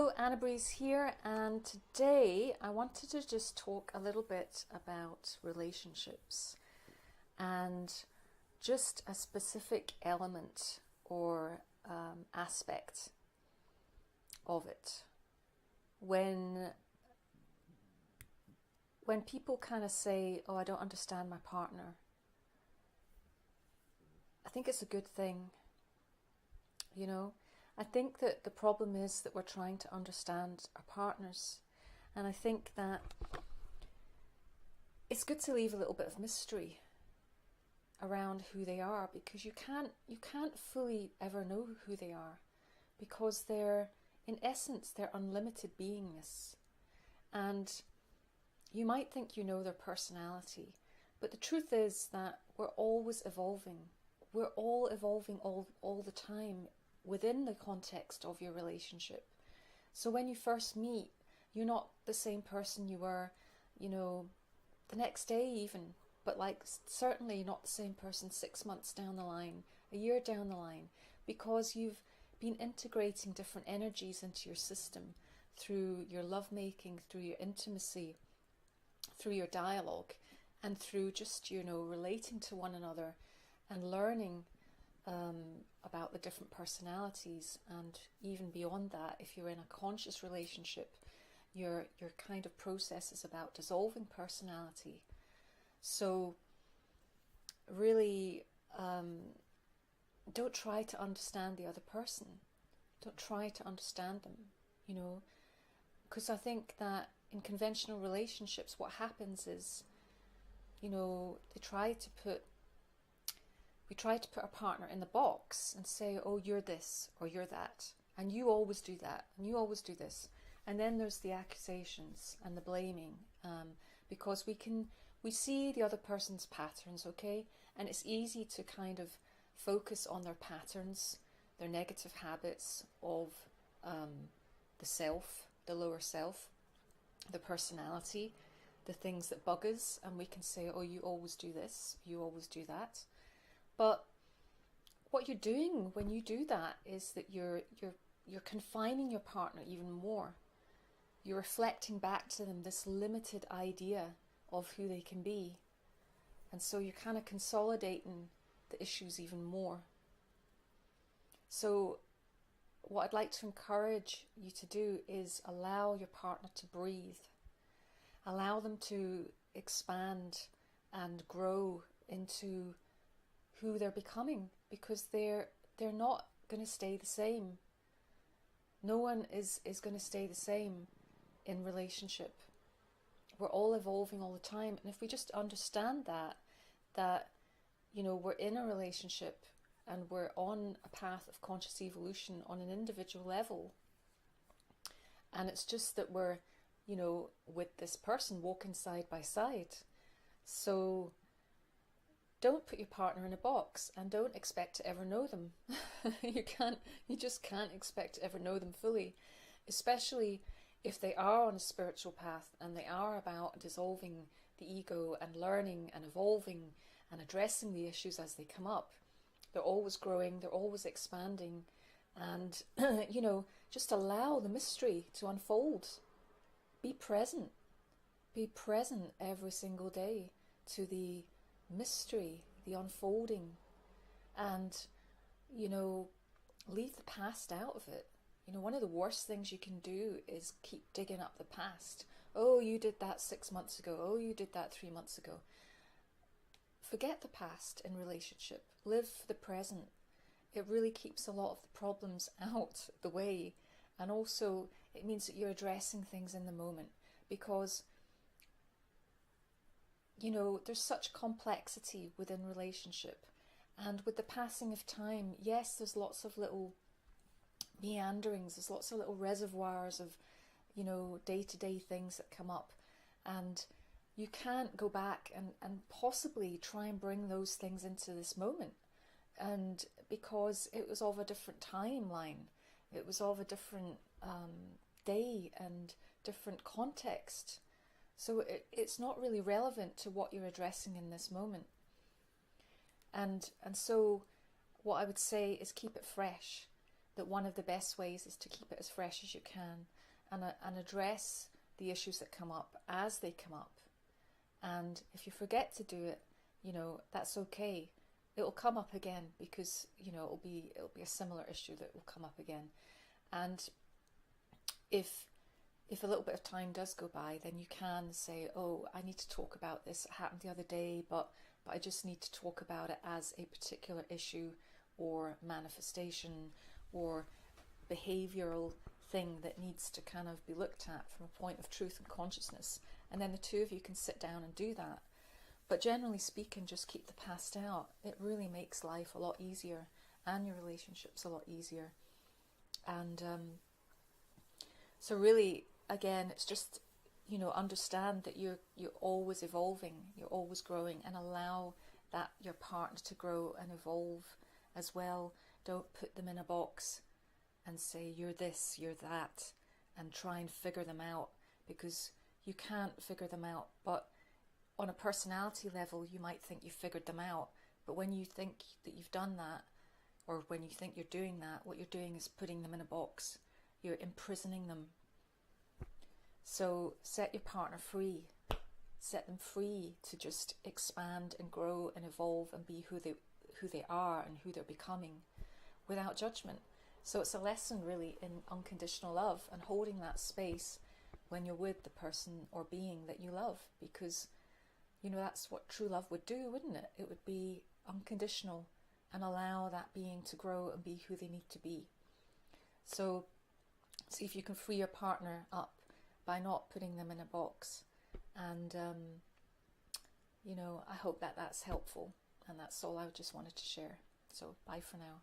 Hello, Anna Breeze here, and today I wanted to just talk a little bit about relationships and just a specific element or aspect of it. When when people kind of say, "Oh, I don't understand my partner," I think it's a good thing, you know. I think that the problem is that we're trying to understand our partners, and I think that it's good to leave a little bit of mystery around who they are, because you can't fully ever know who they are, because they're, in essence, they're unlimited beingness. And you might think you know their personality, but the truth is that we're always evolving. We're all evolving all the time within the context of your relationship. So when you first meet, you're not the same person you were, the next day even, but like certainly not the same person 6 months down the line, a year down the line, because you've been integrating different energies into your system through your lovemaking, through your intimacy, through your dialogue, and through just, relating to one another and learning about the different personalities. And even beyond that, if you're in a conscious relationship, your kind of process is about dissolving personality. So really, don't try to understand the other person. Don't try to understand them, because I think that in conventional relationships, what happens is, they try to put we try to put our partner in the box and say, "Oh, you're this or you're that, and you always do that, and you always do this." And then there's the accusations and the blaming, because we see the other person's patterns, okay, and it's easy to kind of focus on their patterns, their negative habits of the self, the lower self, the personality, the things that bug us, and we can say, "Oh, you always do this, you always do that." But what you're doing when you do that is that you're confining your partner even more. You're reflecting back to them this limited idea of who they can be. And so you're kind of consolidating the issues even more. So what I'd like to encourage you to do is allow your partner to breathe. Allow them to expand and grow into who they're becoming, because they're not going to stay the same. No one is going to stay the same in relationship. We're all evolving all the time, and if we just understand that we're in a relationship and we're on a path of conscious evolution on an individual level, and it's just that we're with this person walking side by side. So don't put your partner in a box and don't expect to ever know them. You just can't expect to ever know them fully, especially if they are on a spiritual path and they are about dissolving the ego and learning and evolving and addressing the issues as they come up. They're always growing, they're always expanding, and just allow the mystery to unfold. Be present. Be present every single day to the mystery, the unfolding, and leave the past out of it. One of the worst things you can do is keep digging up the past. "Oh, you did that 6 months ago. Oh, you did that 3 months ago." Forget the past in relationship. Live for the present. It really keeps a lot of the problems out the way, and also it means that you're addressing things in the moment, because there's such complexity within relationship. And with the passing of time, yes, there's lots of little meanderings, there's lots of little reservoirs of, day-to-day things that come up. And you can't go back and possibly try and bring those things into this moment. And because it was of a different timeline, it was of a different day and different context. So it's not really relevant to what you're addressing in this moment. And so what I would say is keep it fresh. that one of the best ways is to keep it as fresh as you can, and address the issues that come up as they come up. And if you forget to do it, that's okay. It will come up again, because it'll be a similar issue that will come up again. And if a little bit of time does go by, then you can say, oh, I need to talk about this. It happened the other day, but I just need to talk about it as a particular issue or manifestation or behavioural thing that needs to kind of be looked at from a point of truth and consciousness. And then the two of you can sit down and do that. But generally speaking, just keep the past out. It really makes life a lot easier, and your relationships a lot easier. And so really, again, it's just, understand that you're always evolving, you're always growing, and allow that your partner to grow and evolve as well. Don't put them in a box and say you're this, you're that, and try and figure them out, because you can't figure them out. But on a personality level, you might think you figured them out, but when you think that you've done that, or when you think you're doing that, what you're doing is putting them in a box. You're imprisoning them. So set your partner free. Set them free to just expand and grow and evolve and be who they are and who they're becoming, without judgment. So it's a lesson really in unconditional love and holding that space when you're with the person or being that you love, because that's what true love would do, wouldn't it? It would be unconditional and allow that being to grow and be who they need to be. So see if you can free your partner up by not putting them in a box. And I hope that that's helpful, and that's all I just wanted to share. So bye for now.